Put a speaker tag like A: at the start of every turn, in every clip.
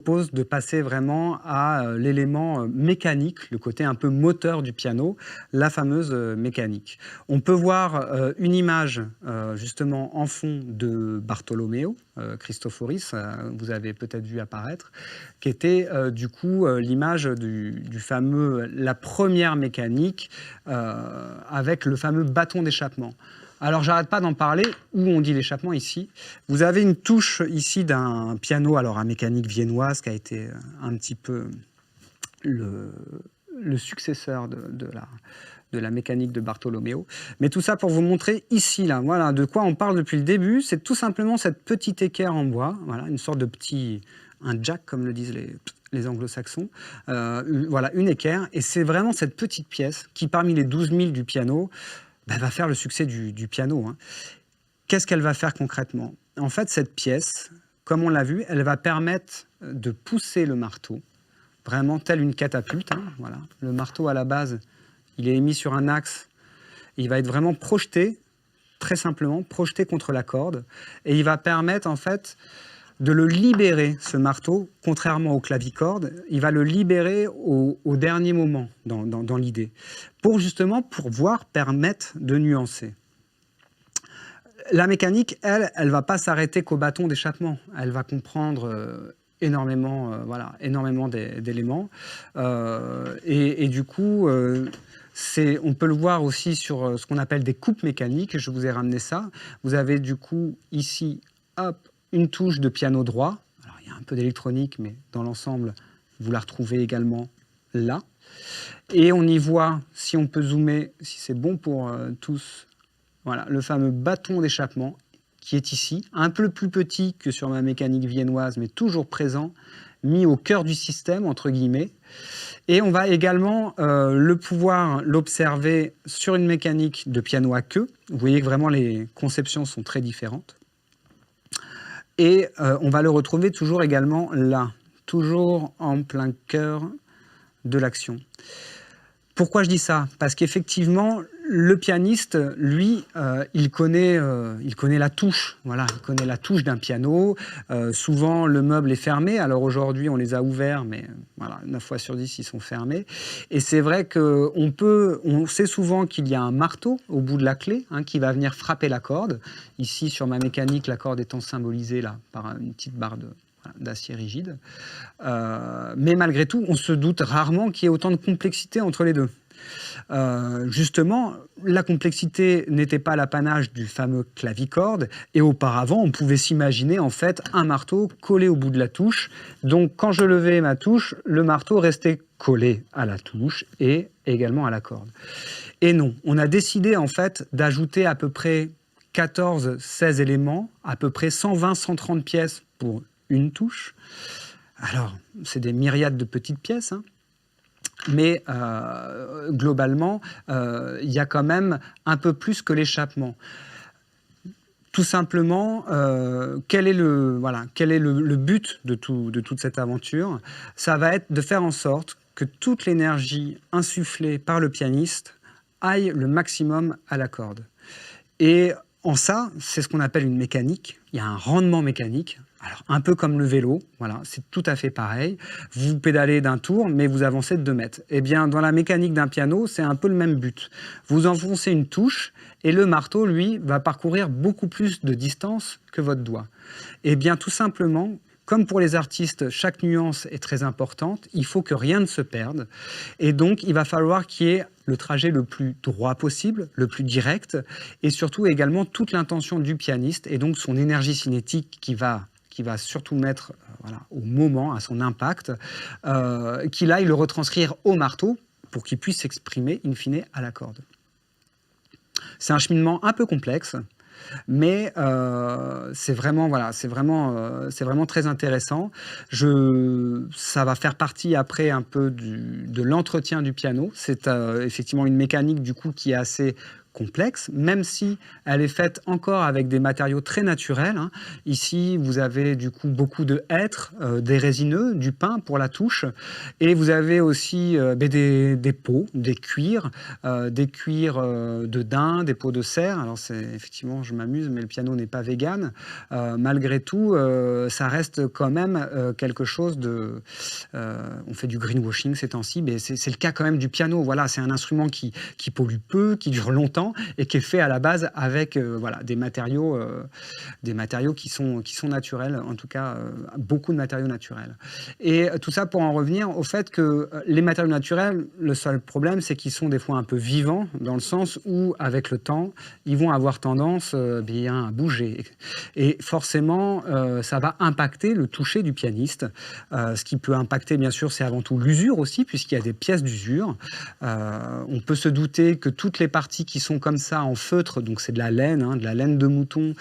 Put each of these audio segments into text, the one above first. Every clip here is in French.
A: propose de passer vraiment à l'élément mécanique, le côté un peu moteur du piano, la fameuse mécanique. On peut voir une image justement en fond de Bartolomeo Christoforis, vous avez peut-être vu apparaître, qui était du coup l'image du fameux, la première mécanique avec le fameux bâton d'échappement. Alors, j'arrête pas d'en parler. Où on dit l'échappement ici? Vous avez une touche ici d'un piano, alors à mécanique viennoise, qui a été un petit peu le, le successeur de la mécanique de Bartolomeo. Mais tout ça pour vous montrer ici, là, voilà, de quoi on parle depuis le début. C'est tout simplement cette petite équerre en bois, voilà, une sorte de petit, un jack, comme le disent les anglo-saxons. Voilà, une équerre. Et c'est vraiment cette petite pièce qui, parmi les 12 000 du piano, va faire le succès du piano. Hein. Qu'est-ce qu'elle va faire concrètement? En fait, cette pièce, comme on l'a vu, elle va permettre de pousser le marteau, vraiment telle une catapulte. Hein, voilà. Le marteau, à la base, il est mis sur un axe. Il va être vraiment projeté, très simplement, projeté contre la corde. Et il va permettre, en fait, de le libérer, ce marteau, contrairement au clavicorde, il va le libérer au dernier moment dans l'idée, pour justement pouvoir permettre de nuancer. La mécanique, elle ne va pas s'arrêter qu'au bâton d'échappement, elle va comprendre énormément, voilà, énormément d'éléments. Et du coup, on peut le voir aussi sur ce qu'on appelle des coupes mécaniques, je vous ai ramené ça. Vous avez du coup ici, hop, une touche de piano droit. Alors, il y a un peu d'électronique, mais dans l'ensemble, vous la retrouvez également là. Et on y voit, si on peut zoomer, si c'est bon pour tous, voilà, le fameux bâton d'échappement qui est ici, un peu plus petit que sur ma mécanique viennoise, mais toujours présent, mis au cœur du système, entre guillemets. Et on va également pouvoir l'observer sur une mécanique de piano à queue. Vous voyez que vraiment les conceptions sont très différentes. Et on va le retrouver toujours également là, toujours en plein cœur de l'action. Pourquoi je dis ça? Parce qu'effectivement, le pianiste, lui, il connaît la touche. Voilà, il connaît la touche d'un piano. Souvent, le meuble est fermé. Alors aujourd'hui, on les a ouverts, mais voilà, 9 fois sur 10, ils sont fermés. Et c'est vrai qu'on sait souvent qu'il y a un marteau au bout de la clé qui va venir frapper la corde. Ici, sur ma mécanique, la corde étant symbolisée là, par une petite barre d'acier rigide. Mais malgré tout, on se doute rarement qu'il y ait autant de complexité entre les deux. Justement, la complexité n'était pas l'apanage du fameux clavicorde, et auparavant, on pouvait s'imaginer en fait un marteau collé au bout de la touche. Donc, quand je levais ma touche, le marteau restait collé à la touche et également à la corde. Et non, on a décidé en fait d'ajouter à peu près 14-16 éléments, à peu près 120-130 pièces pour une touche. Alors, c'est des myriades de petites pièces, hein. Mais globalement, il y a quand même un peu plus que l'échappement. Tout simplement, quel est le but de toute cette aventure? Ça va être de faire en sorte que toute l'énergie insufflée par le pianiste aille le maximum à la corde. Et en ça, c'est ce qu'on appelle une mécanique. Il y a un rendement mécanique. Alors, un peu comme le vélo, voilà, c'est tout à fait pareil. Vous pédalez d'un tour, mais vous avancez de 2 mètres. Eh bien, dans la mécanique d'un piano, c'est un peu le même but. Vous enfoncez une touche et le marteau, lui, va parcourir beaucoup plus de distance que votre doigt. Eh bien, tout simplement, comme pour les artistes, chaque nuance est très importante. Il faut que rien ne se perde. Et donc, il va falloir qu'il y ait le trajet le plus droit possible, le plus direct, et surtout également toute l'intention du pianiste, et donc son énergie cinétique qui va surtout mettre au moment, à son impact, qu'il aille le retranscrire au marteau pour qu'il puisse s'exprimer in fine à la corde. C'est un cheminement un peu complexe, mais c'est vraiment très intéressant. Ça va faire partie après un peu de l'entretien du piano. C'est effectivement une mécanique du coup qui est assez complexe, même si elle est faite encore avec des matériaux très naturels, hein. Ici, vous avez du coup beaucoup de hêtre, des résineux, du pin pour la touche, et vous avez aussi des peaux, des cuirs de daim, des peaux de cerf. Alors effectivement, je m'amuse, mais le piano n'est pas vegan. Malgré tout, ça reste quand même quelque chose de... on fait du greenwashing ces temps-ci, mais c'est le cas quand même du piano. Voilà, c'est un instrument qui pollue peu, qui dure longtemps et qui est fait à la base avec voilà, des matériaux qui sont naturels, en tout cas beaucoup de matériaux naturels. Et tout ça pour en revenir au fait que les matériaux naturels, le seul problème, c'est qu'ils sont des fois un peu vivants, dans le sens où, avec le temps, ils vont avoir tendance bien à bouger. Et forcément, ça va impacter le toucher du pianiste. Ce qui peut impacter, bien sûr, c'est avant tout l'usure aussi, puisqu'il y a des pièces d'usure. On peut se douter que toutes les parties qui sont comme ça en feutre, donc c'est de la laine, hein, de la laine de mouton,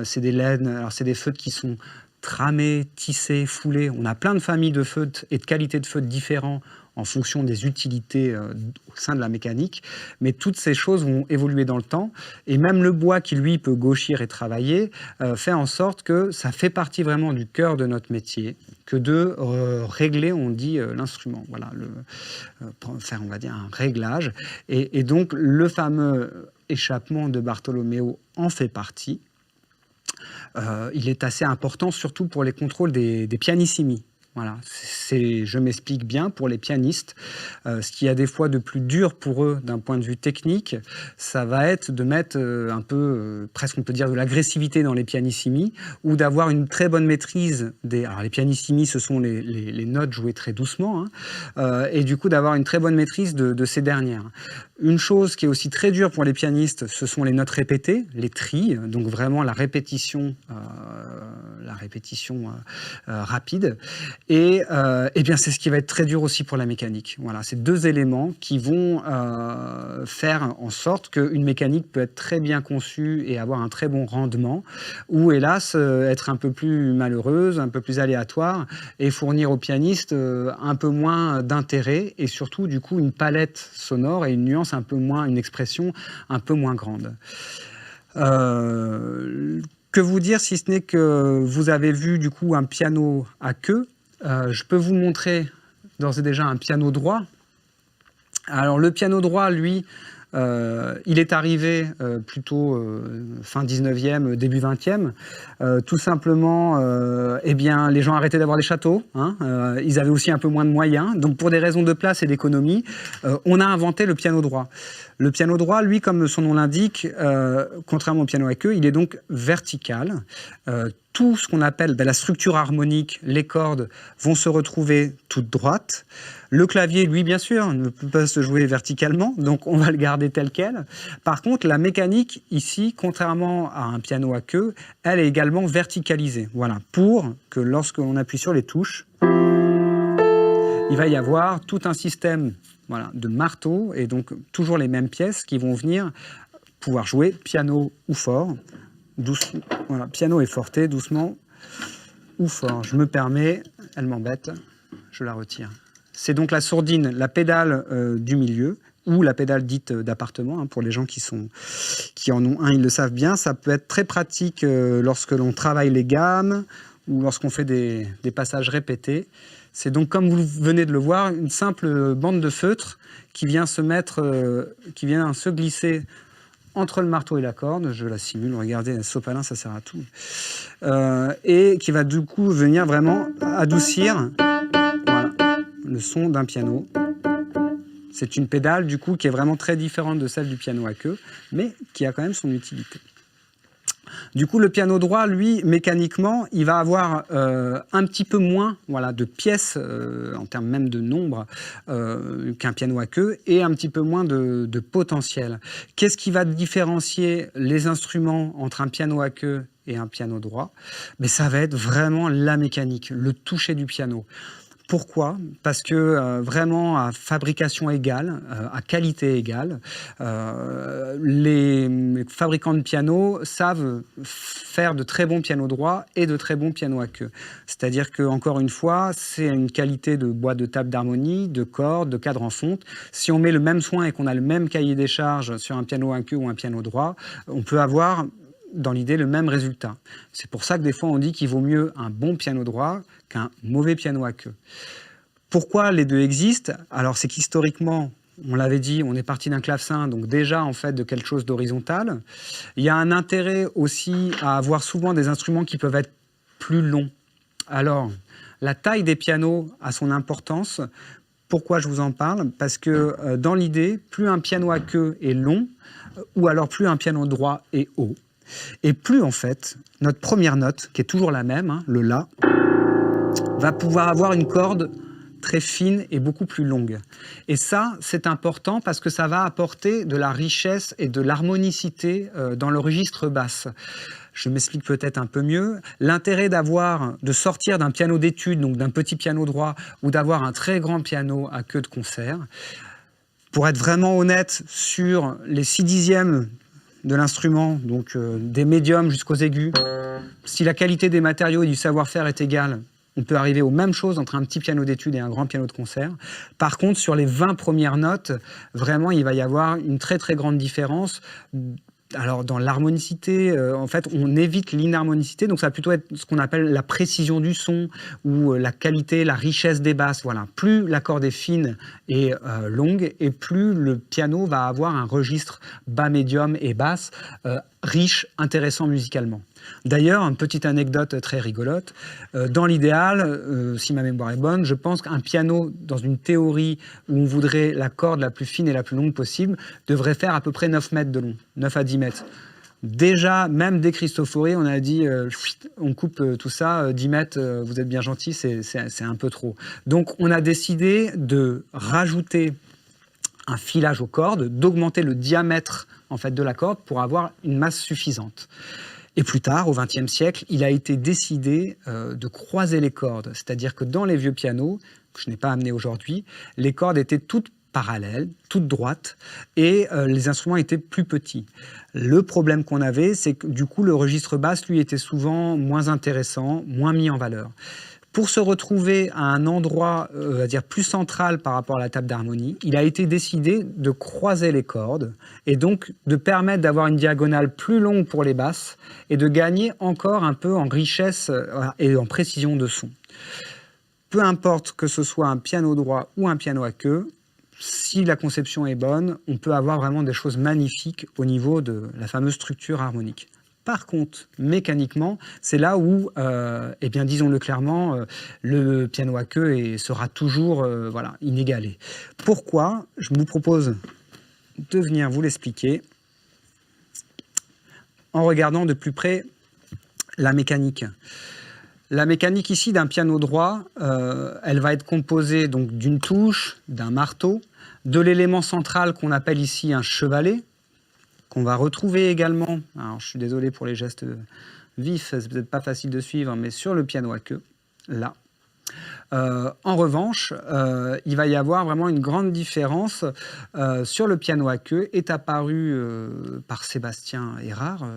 A: c'est des laines, alors c'est des feutres qui sont tramés, tissés, foulés. On a plein de familles de feutres et de qualités de feutres différents en fonction des utilités au sein de la mécanique, mais toutes ces choses vont évoluer dans le temps, et même le bois qui, lui, peut gauchir et travailler, fait en sorte que ça fait partie vraiment du cœur de notre métier, que de régler, on dit, l'instrument, voilà, faire, on va dire, un réglage, et donc le fameux échappement de Bartolomeo en fait partie. Il est assez important, surtout pour les contrôles des pianissimi. Voilà, je m'explique bien, pour les pianistes, ce qu'il y a des fois de plus dur pour eux d'un point de vue technique, ça va être de mettre un peu, presque on peut dire, de l'agressivité dans les pianissimi, ou d'avoir une très bonne maîtrise des... Alors les pianissimi, ce sont les notes jouées très doucement, hein, et du coup d'avoir une très bonne maîtrise de ces dernières. Une chose qui est aussi très dure pour les pianistes, ce sont les notes répétées, les trilles, donc vraiment la répétition rapide. Et bien c'est ce qui va être très dur aussi pour la mécanique. Voilà, c'est deux éléments qui vont faire en sorte qu'une mécanique peut être très bien conçue et avoir un très bon rendement, ou hélas être un peu plus malheureuse, un peu plus aléatoire, et fournir au pianiste un peu moins d'intérêt, et surtout du coup une palette sonore et une nuance un peu moins, une expression un peu moins grande. Que vous dire si ce n'est que vous avez vu du coup un piano à queue. Je peux vous montrer d'ores et déjà un piano droit. Alors le piano droit, lui, il est arrivé plutôt fin 19e, début 20e. Tout simplement, eh bien, les gens arrêtaient d'avoir des châteaux, hein, ils avaient aussi un peu moins de moyens. Donc pour des raisons de place et d'économie, on a inventé le piano droit. Le piano droit, lui, comme son nom l'indique, contrairement au piano à queue, il est donc vertical. Tout ce qu'on appelle la structure harmonique, les cordes, vont se retrouver toutes droites. Le clavier, lui, bien sûr, ne peut pas se jouer verticalement, donc on va le garder tel quel. Par contre, la mécanique, ici, contrairement à un piano à queue, elle est également verticalisée. Voilà, pour que lorsque l'on appuie sur les touches, il va y avoir tout un système, voilà, de marteaux, et donc toujours les mêmes pièces qui vont venir pouvoir jouer piano ou fort. Doucement, voilà, piano et forte, doucement ou fort. Je me permets, elle m'embête, je la retire. C'est donc la sourdine, la pédale du milieu, ou la pédale dite d'appartement, hein, pour les gens qui en ont un, ils le savent bien. Ça peut être très pratique lorsque l'on travaille les gammes, ou lorsqu'on fait des passages répétés. C'est donc, comme vous venez de le voir, une simple bande de feutre qui vient se glisser entre le marteau et la corde. Je la simule, regardez, un sopalin, ça sert à tout. Et qui va du coup venir vraiment adoucir, voilà, le son d'un piano. C'est une pédale du coup qui est vraiment très différente de celle du piano à queue, mais qui a quand même son utilité. Du coup, le piano droit, lui, mécaniquement, il va avoir un petit peu moins, voilà, de pièces, en termes même de nombre, qu'un piano à queue, et un petit peu moins de potentiel. Qu'est-ce qui va différencier les instruments entre un piano à queue et un piano droit? Mais ça va être vraiment la mécanique, le toucher du piano. Pourquoi? Parce que vraiment à fabrication égale, à qualité égale, les fabricants de pianos savent faire de très bons pianos droits et de très bons pianos à queue. C'est-à-dire que, encore une fois, c'est une qualité de boîte de table d'harmonie, de cordes, de cadre en fonte. Si on met le même soin et qu'on a le même cahier des charges sur un piano à queue ou un piano droit, on peut avoir dans l'idée le même résultat. C'est pour ça que des fois on dit qu'il vaut mieux un bon piano droit qu'un mauvais piano à queue. Pourquoi les deux existent? Alors c'est qu'historiquement, on l'avait dit, on est parti d'un clavecin, donc déjà en fait de quelque chose d'horizontal. Il y a un intérêt aussi à avoir souvent des instruments qui peuvent être plus longs. Alors, la taille des pianos a son importance. Pourquoi je vous en parle? Parce que dans l'idée, plus un piano à queue est long, ou alors plus un piano droit est haut, et plus en fait, notre première note, qui est toujours la même, hein, le La, va pouvoir avoir une corde très fine et beaucoup plus longue. Et ça, c'est important parce que ça va apporter de la richesse et de l'harmonicité dans le registre basse. Je m'explique peut-être un peu mieux. L'intérêt de sortir d'un piano d'étude, donc d'un petit piano droit, ou d'avoir un très grand piano à queue de concert, pour être vraiment honnête sur les 6/10 de l'instrument, donc des médiums jusqu'aux aigus, si la qualité des matériaux et du savoir-faire est égale, on peut arriver aux mêmes choses entre un petit piano d'étude et un grand piano de concert. Par contre, sur les 20 premières notes, vraiment, il va y avoir une très très grande différence. Alors, dans l'harmonicité, en fait, on évite l'inharmonicité, donc ça va plutôt être ce qu'on appelle la précision du son ou la qualité, la richesse des basses. Voilà. Plus la corde est fine et longue, et plus le piano va avoir un registre bas, médium et basse riche, intéressant musicalement. D'ailleurs, une petite anecdote très rigolote, dans l'idéal, si ma mémoire est bonne, je pense qu'un piano, dans une théorie où on voudrait la corde la plus fine et la plus longue possible, devrait faire à peu près 9 mètres de long, 9 à 10 mètres. Déjà, même dès Cristofori, on a dit, on coupe tout ça, 10 mètres, vous êtes bien gentil, c'est un peu trop. Donc, on a décidé de rajouter un filage aux cordes, d'augmenter le diamètre en fait, de la corde pour avoir une masse suffisante. Et plus tard, au XXe siècle, il a été décidé de croiser les cordes. C'est-à-dire que dans les vieux pianos, que je n'ai pas amené aujourd'hui, les cordes étaient toutes parallèles, toutes droites, et les instruments étaient plus petits. Le problème qu'on avait, c'est que du coup, le registre basse, lui, était souvent moins intéressant, moins mis en valeur. Pour se retrouver à un endroit, on va dire, plus central par rapport à la table d'harmonie, il a été décidé de croiser les cordes et donc de permettre d'avoir une diagonale plus longue pour les basses et de gagner encore un peu en richesse et en précision de son. Peu importe que ce soit un piano droit ou un piano à queue, si la conception est bonne, on peut avoir vraiment des choses magnifiques au niveau de la fameuse structure harmonique. Par contre, mécaniquement, c'est là où, eh bien, disons-le clairement, le piano à queue sera toujours voilà, inégalé. Pourquoi? Je vous propose de venir vous l'expliquer en regardant de plus près la mécanique. La mécanique ici d'un piano droit, elle va être composée donc d'une touche, d'un marteau, de l'élément central qu'on appelle ici un chevalet, qu'on va retrouver également, alors je suis désolé pour les gestes vifs, c'est peut-être pas facile de suivre, mais sur le piano à queue, là. En revanche, il va y avoir vraiment une grande différence sur le piano à queue, est apparu par Sébastien Erard,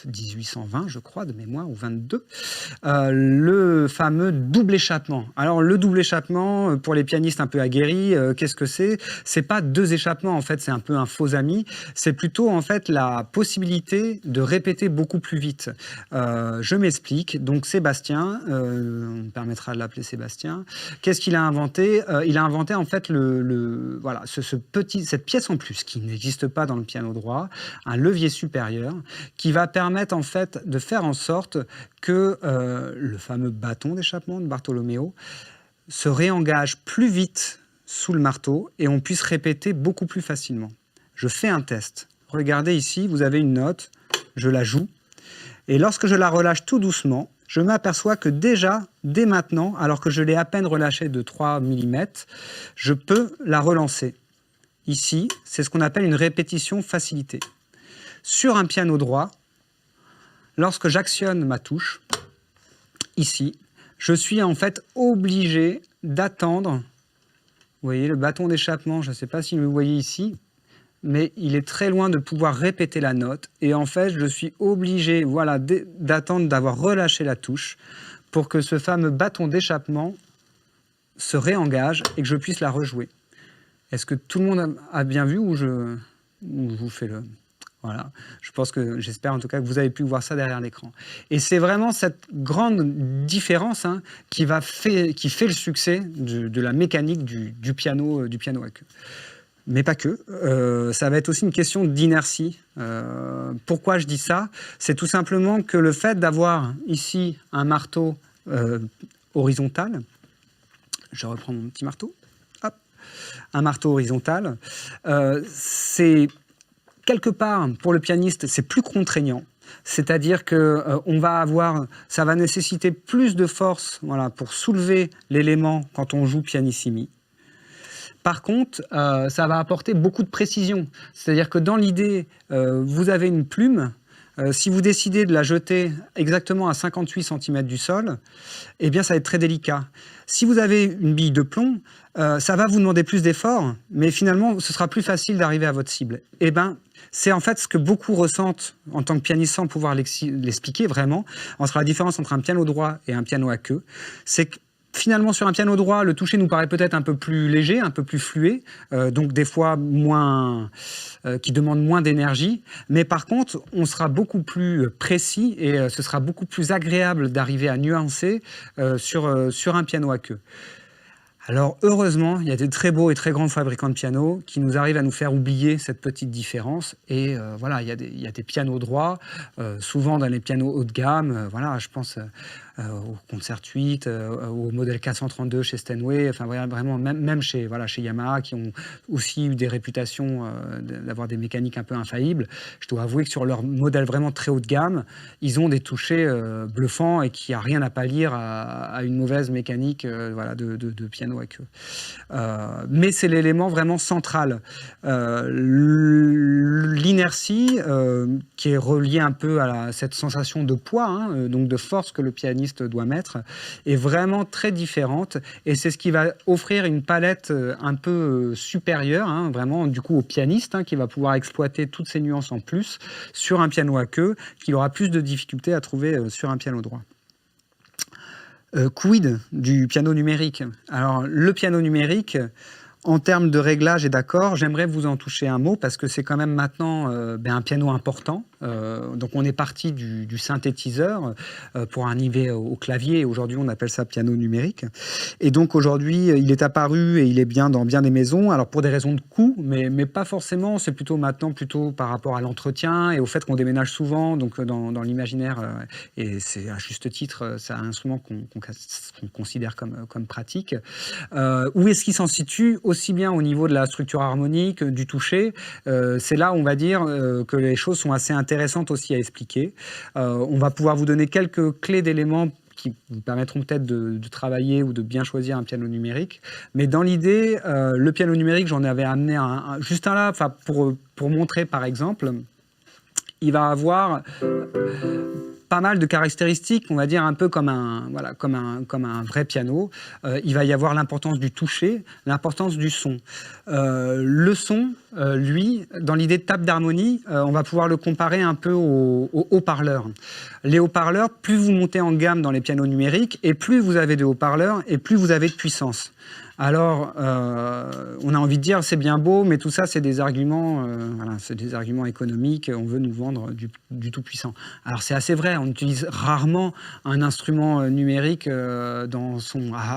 A: 1820 je crois de mémoire, ou 22, le fameux double échappement. Alors le double échappement, pour les pianistes un peu aguerris, qu'est-ce que c'est? C'est pas deux échappements en fait, c'est un peu un faux ami, c'est plutôt en fait la possibilité de répéter beaucoup plus vite. Je m'explique, donc Sébastien, on me permettra de l'appeler Sébastien, qu'est-ce qu'il a inventé? Il a inventé en fait voilà, cette pièce en plus qui n'existe pas dans le piano droit, un levier supérieur qui va permettre en fait de faire en sorte que le fameux bâton d'échappement de Bartolomeo se réengage plus vite sous le marteau et on puisse répéter beaucoup plus facilement. Je fais un test. Regardez ici, vous avez une note, je la joue et lorsque je la relâche tout doucement, je m'aperçois que déjà, dès maintenant, alors que je l'ai à peine relâchée de 3 mm, je peux la relancer. Ici, c'est ce qu'on appelle une répétition facilitée. Sur un piano droit, lorsque j'actionne ma touche, ici, je suis en fait obligé d'attendre. Vous voyez le bâton d'échappement, je ne sais pas si vous le voyez ici, mais il est très loin de pouvoir répéter la note. Et en fait, je suis obligé, voilà, d'attendre d'avoir relâché la touche pour que ce fameux bâton d'échappement se réengage et que je puisse la rejouer. Est-ce que tout le monde a bien vu ou je vous fais le... Voilà, j'espère en tout cas que vous avez pu voir ça derrière l'écran. Et c'est vraiment cette grande différence qui fait le succès de la mécanique du piano à queue. Mais pas que. Ça va être aussi une question d'inertie. Pourquoi je dis ça? C'est tout simplement que le fait d'avoir ici un marteau horizontal, je reprends mon petit marteau, hop, un marteau horizontal, c'est quelque part, pour le pianiste, c'est plus contraignant. C'est-à-dire que ça va nécessiter plus de force, voilà, pour soulever l'élément quand on joue pianissimi. Par contre, ça va apporter beaucoup de précision. C'est-à-dire que dans l'idée, vous avez une plume. Si vous décidez de la jeter exactement à 58 cm du sol, eh bien, ça va être très délicat. Si vous avez une bille de plomb, ça va vous demander plus d'efforts, mais finalement, ce sera plus facile d'arriver à votre cible. Eh bien, c'est en fait ce que beaucoup ressentent en tant que pianiste sans pouvoir l'expliquer vraiment, entre la différence entre un piano droit et un piano à queue. C'est que finalement, sur un piano droit, le toucher nous paraît peut-être un peu plus léger, un peu plus fluet, donc des fois qui demande moins d'énergie. Mais par contre, on sera beaucoup plus précis et ce sera beaucoup plus agréable d'arriver à nuancer sur un piano à queue. Alors heureusement, il y a des très beaux et très grands fabricants de pianos qui nous arrivent à nous faire oublier cette petite différence. Et voilà, il y a des pianos droits, souvent dans les pianos haut de gamme. Voilà, je pense au Concert 8, au modèle 432 chez Steinway, enfin voilà, vraiment même chez Yamaha, qui ont aussi eu des réputations d'avoir des mécaniques un peu infaillibles. Je dois avouer que sur leur modèle vraiment très haut de gamme, ils ont des touchés bluffants et qui a rien à pallier à une mauvaise mécanique voilà, de piano à queue. Mais c'est l'élément vraiment central. L'inertie, qui est reliée un peu à cette sensation de poids, donc de force que le pianiste doit mettre, est vraiment très différente, et c'est ce qui va offrir une palette un peu supérieure, vraiment du coup au pianiste, qui va pouvoir exploiter toutes ces nuances en plus sur un piano à queue, qu'il aura plus de difficultés à trouver sur un piano droit. Quid du piano numérique? Alors le piano numérique, en termes de réglage et d'accords, j'aimerais vous en toucher un mot parce que c'est quand même maintenant un piano important. Donc on est parti du synthétiseur pour arriver au clavier, et aujourd'hui on appelle ça piano numérique. Et donc aujourd'hui il est apparu et il est bien dans bien des maisons, alors pour des raisons de coût, mais pas forcément, c'est plutôt maintenant par rapport à l'entretien et au fait qu'on déménage souvent, donc dans l'imaginaire, et c'est à juste titre, c'est un instrument qu'on considère comme pratique. Où est-ce qu'il s'en situe? Aussi bien au niveau de la structure harmonique, du toucher, c'est là on va dire que les choses sont assez intéressantes aussi à expliquer. On va pouvoir vous donner quelques clés d'éléments qui vous permettront peut-être de travailler ou de bien choisir un piano numérique. Mais dans l'idée, le piano numérique, j'en avais amené juste un là, pour montrer par exemple, il va avoir pas mal de caractéristiques, on va dire un peu comme un vrai piano. Il va y avoir l'importance du toucher, l'importance du son. Le son, lui, dans l'idée de table d'harmonie, on va pouvoir le comparer un peu aux haut-parleurs. Les haut-parleurs, plus vous montez en gamme dans les pianos numériques, et plus vous avez de haut-parleurs, et plus vous avez de puissance. Alors, on a envie de dire c'est bien beau, mais tout ça c'est des arguments, c'est des arguments économiques. On veut nous vendre du tout puissant. Alors c'est assez vrai. On utilise rarement un instrument numérique à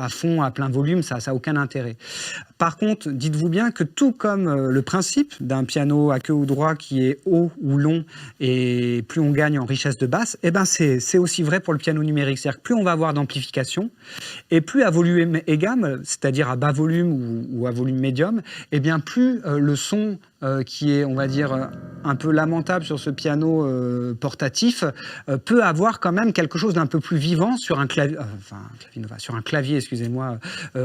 A: fond, à plein volume. Ça n'a aucun intérêt. Par contre, dites-vous bien que tout comme le principe d'un piano à queue ou droit qui est haut ou long, et plus on gagne en richesse de basse, eh ben c'est aussi vrai pour le piano numérique. C'est-à-dire que plus on va avoir d'amplification, et plus à volume égal, c'est-à-dire à bas volume ou à volume médium, eh bien plus le son qui est, on va dire, un peu lamentable sur ce piano portatif, peut avoir quand même quelque chose d'un peu plus vivant sur un clavier, sur un clavier, excusez-moi,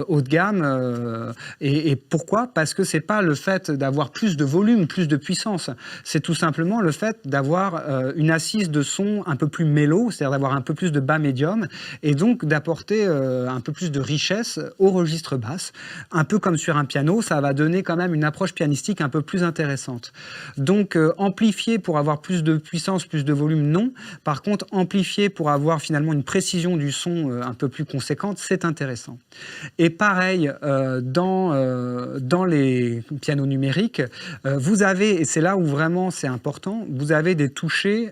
A: haut de gamme. Et pourquoi? Parce que c'est pas le fait d'avoir plus de volume, plus de puissance. C'est tout simplement le fait d'avoir une assise de son un peu plus mélo, c'est-à-dire d'avoir un peu plus de bas médium, et donc d'apporter un peu plus de richesse au registre basse. Un peu comme sur un piano, ça va donner quand même une approche pianistique un peu plus intéressante. Donc amplifier pour avoir plus de puissance, plus de volume, non. Par contre, amplifier pour avoir finalement une précision du son un peu plus conséquente, c'est intéressant. Et pareil, dans les pianos numériques, vous avez, et c'est là où vraiment c'est important, vous avez des touchés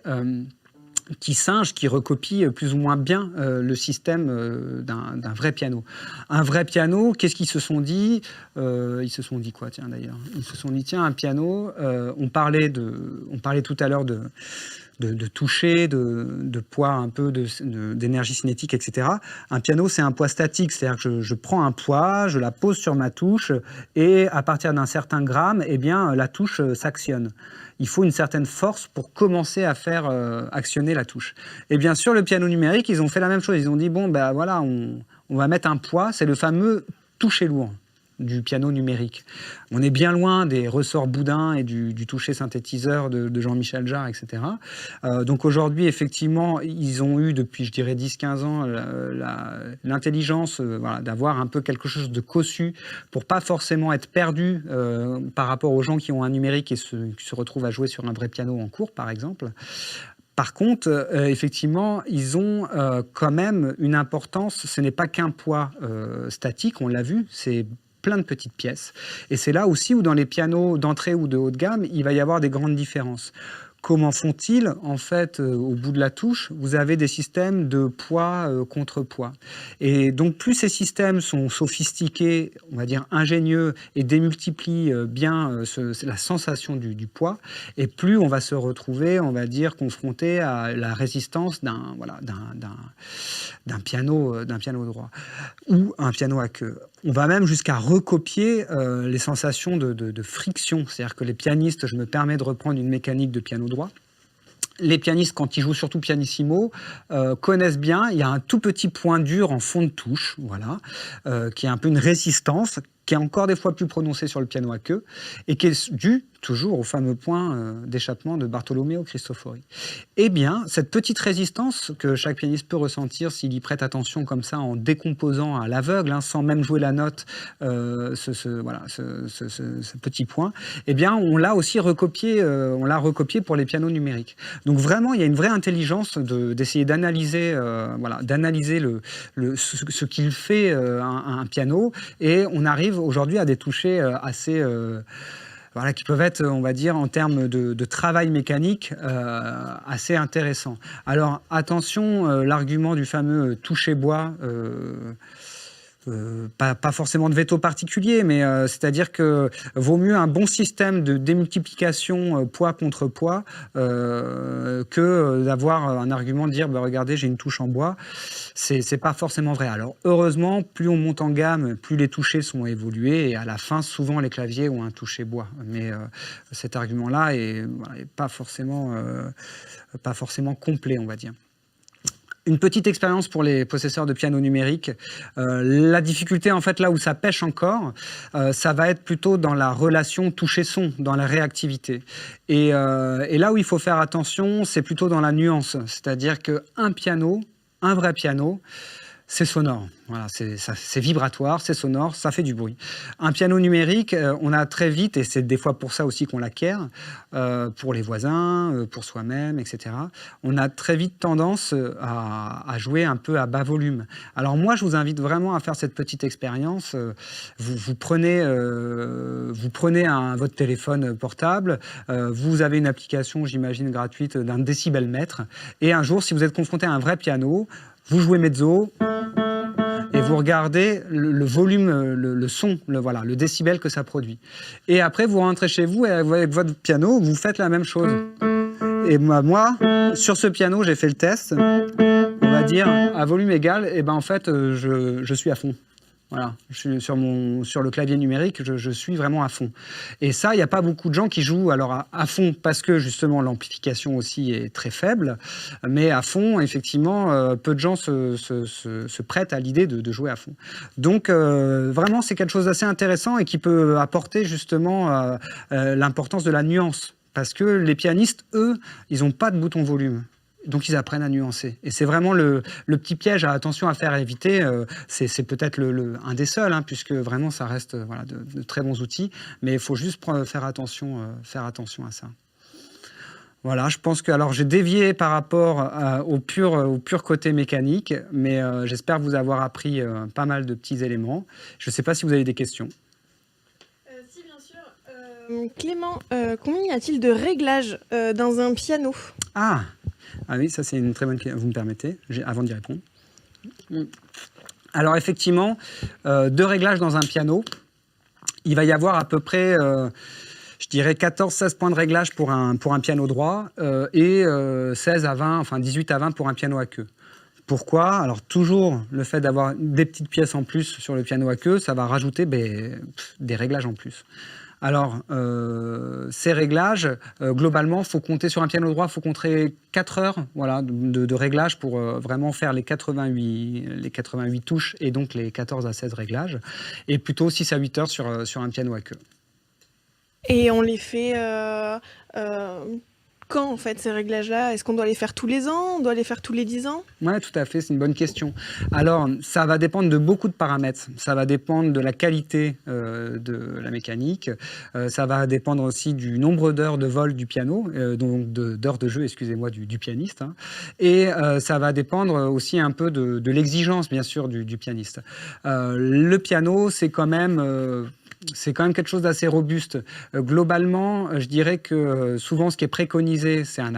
A: qui singent, qui recopient plus ou moins bien le système d'un vrai piano. Un vrai piano, qu'est-ce qu'ils se sont dit? Ils se sont dit quoi, tiens, d'ailleurs? Ils se sont dit, tiens, un piano, on parlait tout à l'heure de toucher, de poids, un peu d'énergie cinétique, etc. Un piano, c'est un poids statique, c'est-à-dire que je prends un poids, je la pose sur ma touche, et à partir d'un certain gramme, eh bien, la touche s'actionne. Il faut une certaine force pour commencer à faire actionner la touche. Et bien sûr, le piano numérique, ils ont fait la même chose. Ils ont dit, bon, ben voilà, on va mettre un poids, c'est le fameux toucher lourd du piano numérique. On est bien loin des ressorts boudins et du toucher synthétiseur de Jean-Michel Jarre, etc. Donc aujourd'hui, effectivement, ils ont eu depuis, je dirais, 10-15 ans, l'intelligence voilà, d'avoir un peu quelque chose de cossu pour pas forcément être perdu par rapport aux gens qui ont un numérique et qui se retrouvent à jouer sur un vrai piano en cours, par exemple. Par contre, effectivement, ils ont quand même une importance. Ce n'est pas qu'un poids statique, on l'a vu, c'est plein de petites pièces. Et c'est là aussi où dans les pianos d'entrée ou de haut de gamme, il va y avoir des grandes différences. Comment font-ils? En fait, au bout de la touche, vous avez des systèmes de poids contre poids. Et donc, plus ces systèmes sont sophistiqués, on va dire ingénieux, et démultiplient bien la sensation du poids, et plus on va se retrouver, on va dire, confronté à la résistance d'un piano droit ou un piano à queue. On va même jusqu'à recopier les sensations de friction. C'est-à-dire que les pianistes, je me permets de reprendre une mécanique de piano droit, les pianistes, quand ils jouent surtout pianissimo, connaissent bien, il y a un tout petit point dur en fond de touche, voilà, qui est un peu une résistance, qui est encore des fois plus prononcée sur le piano à queue, et qui est due toujours au fameux point d'échappement de Bartolomeo Cristofori. Eh bien, cette petite résistance que chaque pianiste peut ressentir s'il y prête attention comme ça, en décomposant à l'aveugle, hein, sans même jouer la note, ce petit point, eh bien, on l'a aussi recopié, pour les pianos numériques. Donc vraiment, il y a une vraie intelligence d'essayer d'analyser ce qu'il fait un piano, et on arrive aujourd'hui à des touchés assez... Voilà, qui peuvent être, on va dire, en termes de travail mécanique, assez intéressants. Alors, attention, l'argument du fameux toucher bois, pas forcément de veto particulier, mais c'est-à-dire que vaut mieux un bon système de démultiplication poids contre poids que d'avoir un argument de dire bah, regardez, j'ai une touche en bois. C'est pas forcément vrai. Alors heureusement, plus on monte en gamme, plus les touchés sont évolués, et à la fin, souvent les claviers ont un toucher bois. Mais cet argument-là est pas forcément complet, on va dire. Une petite expérience pour les possesseurs de piano numérique. La difficulté, en fait, là où ça pêche encore, ça va être plutôt dans la relation toucher-son, dans la réactivité. Et là où il faut faire attention, c'est plutôt dans la nuance. C'est-à-dire qu'un piano, un vrai piano, c'est sonore. Voilà, c'est vibratoire, c'est sonore, ça fait du bruit. Un piano numérique, on a très vite, et c'est des fois pour ça aussi qu'on l'acquiert, pour les voisins, pour soi-même, etc. On a très vite tendance à jouer un peu à bas volume. Alors moi, je vous invite vraiment à faire cette petite expérience. Vous prenez votre téléphone portable, vous avez une application, j'imagine, gratuite d'un décibelmètre, et un jour, si vous êtes confronté à un vrai piano, vous jouez mezzo, et vous regardez le volume, le son, le décibel que ça produit. Et après, vous rentrez chez vous et avec votre piano, vous faites la même chose. Et moi, sur ce piano, j'ai fait le test. On va dire, à volume égal, et ben en fait, je suis à fond. Voilà, je suis sur le clavier numérique, je suis vraiment à fond. Et ça, il n'y a pas beaucoup de gens qui jouent alors à fond parce que justement l'amplification aussi est très faible, mais à fond, effectivement, peu de gens se prêtent à l'idée de jouer à fond. Donc vraiment, c'est quelque chose d'assez intéressant et qui peut apporter justement l'importance de la nuance. Parce que les pianistes, eux, ils n'ont pas de bouton volume. Donc ils apprennent à nuancer. Et c'est vraiment le petit piège à attention à faire éviter. C'est peut-être un des seuls, hein, puisque vraiment ça reste voilà, de très bons outils. Mais il faut juste faire attention à ça. Voilà, je pense que alors j'ai dévié par rapport au pur côté mécanique, mais j'espère vous avoir appris pas mal de petits éléments. Je ne sais pas si vous avez des questions.
B: Si, bien sûr. Clément, combien y a-t-il de réglages dans un piano ?
A: Ah oui, ça c'est une très bonne question. Vous me permettez, avant d'y répondre. Alors effectivement, 2 réglages dans un piano. Il va y avoir à peu près, je dirais 14-16 points de réglage pour un piano droit et 16 à 20, enfin 18 à 20 pour un piano à queue. Pourquoi? Alors toujours le fait d'avoir des petites pièces en plus sur le piano à queue, ça va rajouter des réglages en plus. Alors, ces réglages, globalement, il faut compter sur un piano droit, il faut compter 4 heures voilà, de réglage pour vraiment faire les 88 touches et donc les 14 à 16 réglages, et plutôt 6 à 8 heures sur un piano à queue.
B: Et on les fait quand, en fait, ces réglages-là? Est-ce qu'on doit les faire tous les ans? On doit les faire tous les 10 ans?
A: Oui, tout à fait, c'est une bonne question. Alors, ça va dépendre de beaucoup de paramètres. Ça va dépendre de la qualité de la mécanique. Ça va dépendre aussi du nombre d'heures de vol du piano, donc d'heures de jeu, excusez-moi, du pianiste. Hein. Et ça va dépendre aussi un peu de l'exigence, bien sûr, du pianiste. Le piano, c'est quand même quelque chose d'assez robuste. Globalement, je dirais que souvent, ce qui est préconisé, c'est un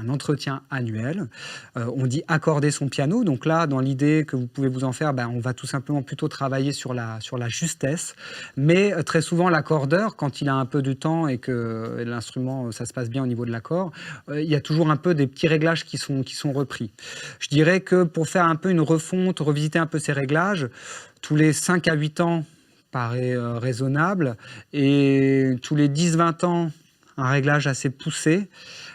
A: entretien annuel. On dit accorder son piano. Donc là, dans l'idée que vous pouvez vous en faire, on va tout simplement plutôt travailler sur la justesse. Mais très souvent, l'accordeur, quand il a un peu de temps et que l'instrument, ça se passe bien au niveau de l'accord, il y a toujours un peu des petits réglages qui sont repris. Je dirais que pour faire un peu une refonte, revisiter un peu ces réglages, tous les 5 à 8 ans, paraît raisonnable. Et tous les 10-20 ans, un réglage assez poussé.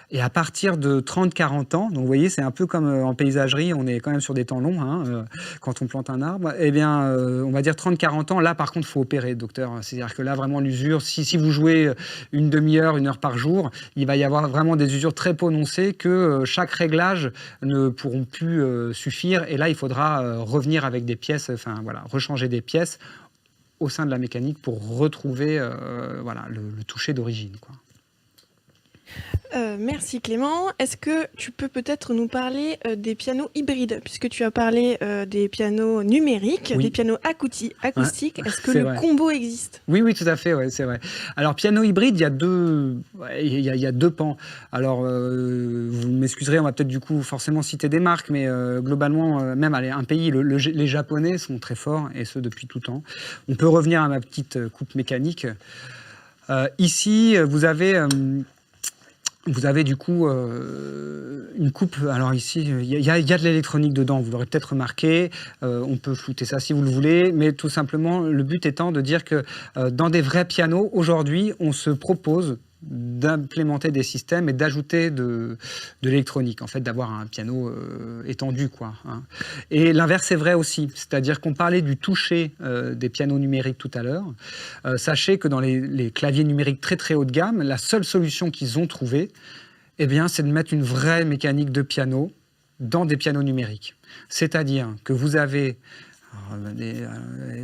A: Et à partir de 30-40 ans, donc vous voyez, c'est un peu comme en paysagerie, on est quand même sur des temps longs hein, quand on plante un arbre, eh bien, on va dire 30-40 ans, là par contre, il faut opérer, docteur. C'est-à-dire que là, vraiment, l'usure, si vous jouez une demi-heure, 1 heure par jour, il va y avoir vraiment des usures très prononcées que chaque réglage ne pourront plus suffire. Et là, il faudra revenir avec des pièces, enfin voilà, rechanger des pièces au sein de la mécanique pour retrouver voilà, le toucher d'origine, quoi.
B: Merci Clément. Est-ce que tu peux peut-être nous parler des pianos hybrides, puisque tu as parlé des pianos numériques,
A: Oui.
B: des pianos acoustiques.
A: Ouais,
B: Est-ce que le
A: vrai.
B: combo existe?
A: Oui, tout à fait, ouais, c'est vrai. Alors, piano hybride, il y a deux pans. Alors, vous m'excuserez, on va peut-être du coup forcément citer des marques, mais globalement, même un pays, les Japonais sont très forts, et ce depuis tout temps. On peut revenir à ma petite coupe mécanique. Ici, vous avez du coup une coupe. Alors ici, il y a de l'électronique dedans, vous l'aurez peut-être remarqué. On peut flouter ça si vous le voulez, mais tout simplement, le but étant de dire que dans des vrais pianos, aujourd'hui, on se propose d'implémenter des systèmes et d'ajouter de l'électronique, en fait, d'avoir un piano étendu, quoi. Hein. Et l'inverse est vrai aussi, c'est-à-dire qu'on parlait du toucher des pianos numériques tout à l'heure. Sachez que dans les claviers numériques très très haut de gamme, la seule solution qu'ils ont trouvée, eh bien, c'est de mettre une vraie mécanique de piano dans des pianos numériques. C'est-à-dire que vous avez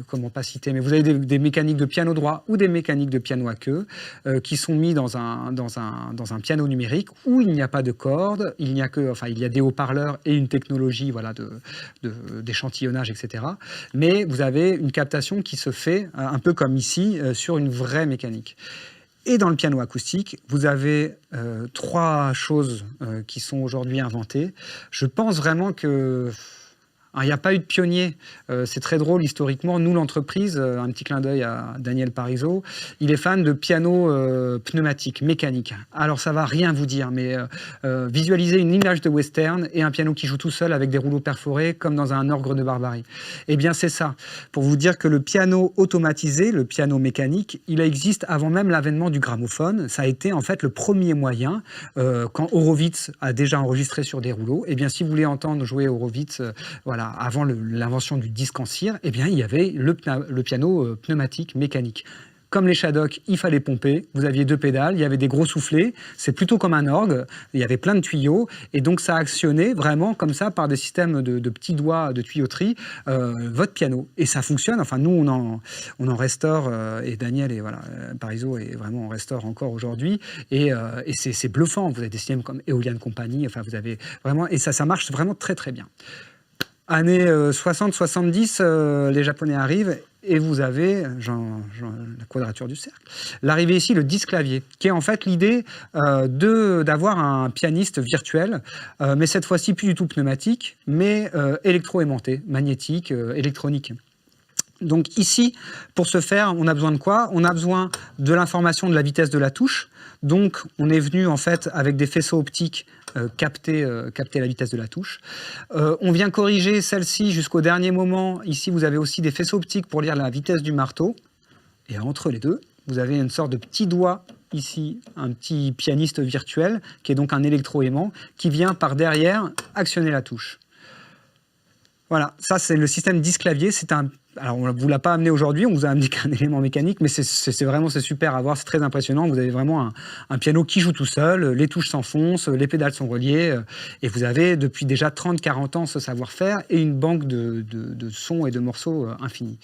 A: comment pas citer, mais vous avez des mécaniques de piano droit ou des mécaniques de piano à queue qui sont mis dans un piano numérique où il n'y a pas de cordes, il y a des haut-parleurs et une technologie voilà, d'échantillonnage, etc. Mais vous avez une captation qui se fait un peu comme ici sur une vraie mécanique. Et dans le piano acoustique, vous avez 3 choses qui sont aujourd'hui inventées. Je pense vraiment que Il n'y a pas eu de pionnier. C'est très drôle historiquement. Nous, l'entreprise, un petit clin d'œil à Daniel Parizeau, il est fan de pianos pneumatiques, mécaniques. Alors, ça ne va rien vous dire, mais visualisez une image de western et un piano qui joue tout seul avec des rouleaux perforés, comme dans un orgue de barbarie. Eh bien, c'est ça. Pour vous dire que le piano automatisé, le piano mécanique, il existe avant même l'avènement du gramophone. Ça a été en fait le premier moyen, quand Horowitz a déjà enregistré sur des rouleaux. Eh bien, si vous voulez entendre jouer Horowitz, voilà, avant l'invention du disque en cire, eh bien, il y avait le piano pneumatique, mécanique. Comme les Shadocks, il fallait pomper. Vous aviez 2 pédales, il y avait des gros soufflets. C'est plutôt comme un orgue. Il y avait plein de tuyaux. Et donc, ça actionnait vraiment comme ça, par des systèmes de petits doigts de tuyauterie, votre piano. Et ça fonctionne. Enfin, nous, on en restaure. Et Daniel et voilà, Parizeau est vraiment en restaure encore aujourd'hui. Et c'est bluffant. Vous avez des systèmes comme Eolian Company. Enfin, vous avez vraiment... Et ça marche vraiment très, très bien. Années 60-70, les Japonais arrivent et vous avez la quadrature du cercle. L'arrivée ici, le disque clavier, qui est en fait l'idée d'avoir un pianiste virtuel, mais cette fois-ci plus du tout pneumatique, mais électro-aimanté, magnétique, électronique. Donc ici, pour ce faire, on a besoin de quoi? On a besoin de l'information de la vitesse de la touche. Donc on est venu en fait avec des faisceaux optiques capter la vitesse de la touche. On vient corriger celle-ci jusqu'au dernier moment. Ici, vous avez aussi des faisceaux optiques pour lire la vitesse du marteau. Et entre les deux, vous avez une sorte de petit doigt ici, un petit pianiste virtuel, qui est donc un électroaimant, qui vient par derrière actionner la touche. Voilà, ça c'est le système disque-clavier. Alors on ne vous l'a pas amené aujourd'hui, on vous a amené qu'un élément mécanique, mais c'est super à voir, c'est très impressionnant. Vous avez vraiment un piano qui joue tout seul, les touches s'enfoncent, les pédales sont reliées, et vous avez depuis déjà 30-40 ans ce savoir-faire et une banque de sons et de morceaux infinie.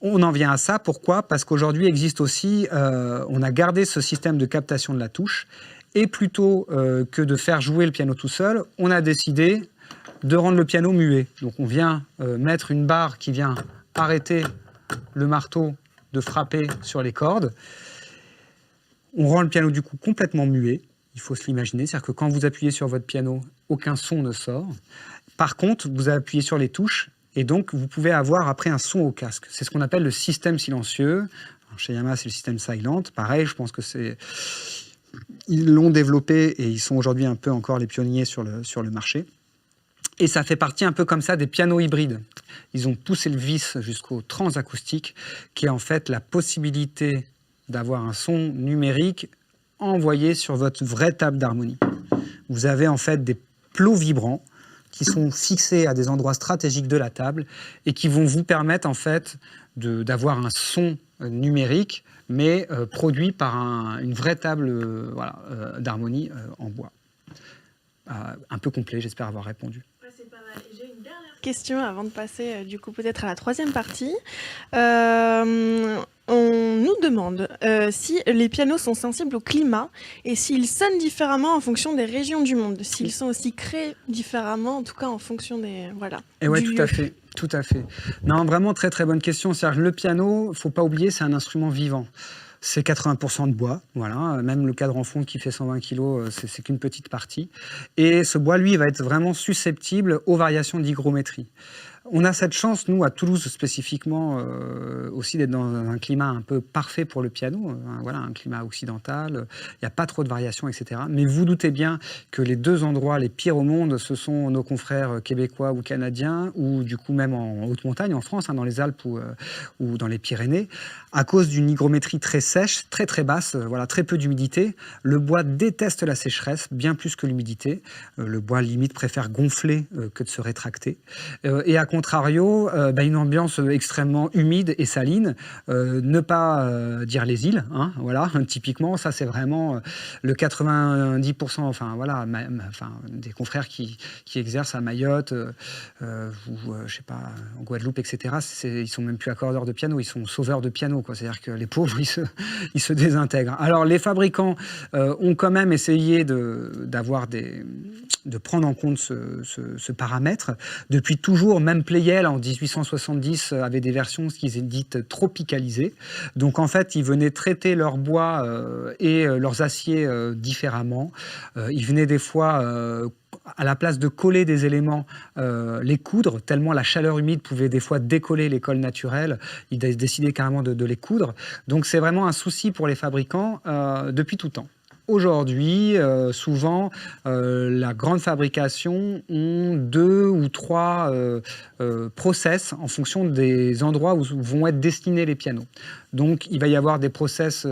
A: On en vient à ça, pourquoi? Parce qu'aujourd'hui existe aussi, on a gardé ce système de captation de la touche, et plutôt que de faire jouer le piano tout seul, on a décidé de rendre le piano muet. Donc on vient mettre une barre qui vient arrêter le marteau de frapper sur les cordes. On rend le piano du coup complètement muet. Il faut se l'imaginer, c'est-à-dire que quand vous appuyez sur votre piano, aucun son ne sort. Par contre, vous appuyez sur les touches et donc vous pouvez avoir après un son au casque. C'est ce qu'on appelle le système silencieux. Alors, chez Yamaha, c'est le système silent. Pareil, je pense que ils l'ont développé et ils sont aujourd'hui un peu encore les pionniers sur le marché. Et ça fait partie un peu comme ça des pianos hybrides. Ils ont poussé le vice jusqu'au transacoustique, qui est en fait la possibilité d'avoir un son numérique envoyé sur votre vraie table d'harmonie. Vous avez en fait des plots vibrants qui sont fixés à des endroits stratégiques de la table et qui vont vous permettre en fait d'avoir un son numérique, mais produit par une vraie table d'harmonie en bois. Un peu complet, j'espère avoir répondu.
B: J'ai une dernière question avant de passer du coup peut-être à la troisième partie. On nous demande si les pianos sont sensibles au climat et s'ils sonnent différemment en fonction des régions du monde, s'ils sont aussi créés différemment, en tout cas en fonction des... Voilà.
A: Et ouais, tout à fait. Tout à fait. Non, vraiment très très bonne question. C'est-à-dire, le piano, il ne faut pas oublier, c'est un instrument vivant. C'est 80% de bois, voilà. Même le cadre en fond qui fait 120 kg, c'est qu'une petite partie. Et ce bois, lui, va être vraiment susceptible aux variations d'hygrométrie. On a cette chance, nous, à Toulouse spécifiquement, aussi d'être dans un climat un peu parfait pour le piano. Voilà, un climat occidental, il n'y a pas trop de variations, etc. Mais vous doutez bien que les deux endroits les pires au monde, ce sont nos confrères québécois ou canadiens, ou du coup même en haute montagne, en France, dans les Alpes ou dans les Pyrénées, à cause d'une hygrométrie très sèche, très très basse, voilà, très peu d'humidité. Le bois déteste la sécheresse, bien plus que l'humidité. Le bois, limite, préfère gonfler que de se rétracter. Et à contrario, une ambiance extrêmement humide et saline, ne pas dire les îles, hein, voilà, typiquement, ça c'est vraiment le 90%, enfin voilà, des confrères qui exercent à Mayotte, ou je sais pas, en Guadeloupe, etc. Ils sont même plus accordeurs de piano, ils sont sauveurs de piano, quoi. C'est-à-dire que les pauvres, ils se désintègrent. Alors les fabricants ont quand même essayé de prendre en compte ce paramètre depuis toujours, même John Pleyel, en 1870, avait des versions qui étaient dites tropicalisées. Donc, en fait, ils venaient traiter leur bois et leurs aciers différemment. Ils venaient des fois, à la place de coller des éléments, les coudre, tellement la chaleur humide pouvait des fois décoller les colles naturelles. Ils décidaient carrément de les coudre. Donc, c'est vraiment un souci pour les fabricants depuis tout temps. Aujourd'hui, souvent, la grande fabrication ont 2 ou 3 process en fonction des endroits où vont être destinés les pianos. Donc, il va y avoir des process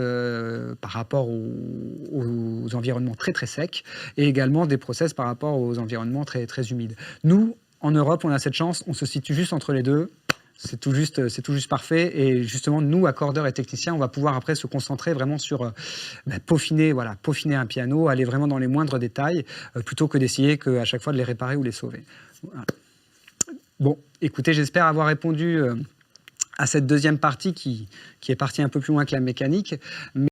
A: par rapport aux environnements très très secs et également des process par rapport aux environnements très très humides. Nous, en Europe, on a cette chance, on se situe juste entre les deux. C'est tout juste parfait. Et justement, nous, accordeurs et techniciens, on va pouvoir après se concentrer vraiment sur peaufiner un piano, aller vraiment dans les moindres détails, plutôt que d'essayer à chaque fois de les réparer ou les sauver. Voilà. Bon, écoutez, j'espère avoir répondu à cette deuxième partie qui est partie un peu plus loin que la mécanique.